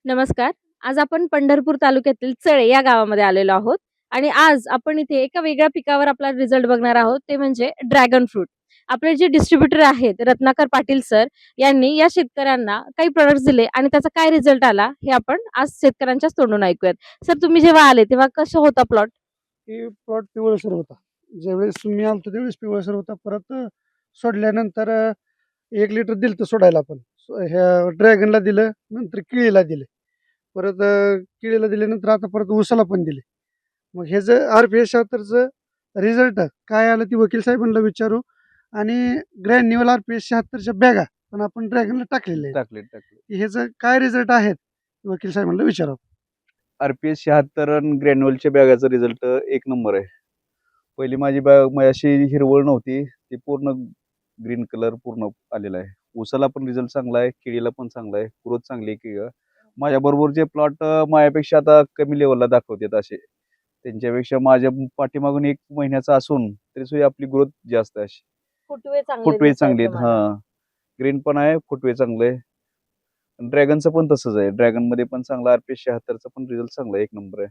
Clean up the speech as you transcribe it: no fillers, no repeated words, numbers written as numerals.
नमस्कार. आज आपण पंढरपूर तालुक्यातील चळे या गावामध्ये आलेलो आहोत आणि आज आपण इथे एका वेगळ्या पिकावर आपला रिझल्ट बघणार आहोत, ते म्हणजे ड्रॅगन फ्रूट. आपले जे डिस्ट्रिब्युटर आहेत रत्नाकर पाटील सर यांनी या शेतकऱ्यांना काही प्रॉडक्ट्स दिले आणि त्याचा काय रिझल्ट आला हे आपण आज शेतकऱ्यांच्याच तोंडून ऐकूयात. सर, तुम्ही जेव्हा आले तेव्हा कसं होता प्लॉट? की प्लॉट पिवळसर होता. ज्यावेळेस मी आलतो त्यावेळेस पिवळसर होता. परत सोडल्यानंतर 1 लिटर दिलं सोडायला आपण. ह्या ड्रॅगनला दिलं, नंतर केळीला दिले. परत केळीला दिल्यानंतर आता परत ऊसाला पण दिले. मग हे जे RPS 76चं रिझल्ट काय आलं ती वकील साहेबांना विचारू आणि ग्रॅन्युअल RPS 76च्या बॅगा पण आपण ड्रॅगनला टाकलेले आहेत. टाकले ह्याचं काय रिझल्ट आहेत वकील साहेबांना विचारावं. RPS 76 आणि ग्रॅन्युअलच्या बॅगाचा रिझल्ट एक नंबर आहे. पहिली माझी बॅग अशी हिरवळ नव्हती, ती पूर्ण ग्रीन कलर पूर्ण आलेला आहे. ऊसाला पण रिझल्ट चांगला आहे, केळीला पण चांगला आहे, ग्रोथ चांगली आहे. केळी माझ्याबरोबर जे प्लॉट माझ्यापेक्षा आता कमी लेवलला दाखवतात असे, त्यांच्यापेक्षा माझ्या पाठीमागून 1 महिन्याचा असून तरी सुद्धा आपली ग्रोथ जास्त आहे. अशी फुटवे चांगले आहेत. ग्रीन पण आहे, फुटवे चांगले आहे. ड्रॅगनचं पण तसंच आहे. ड्रॅगन मध्ये पण चांगला RPS 76चा पण रिझल्ट चांगला आहे, एक नंबर आहे.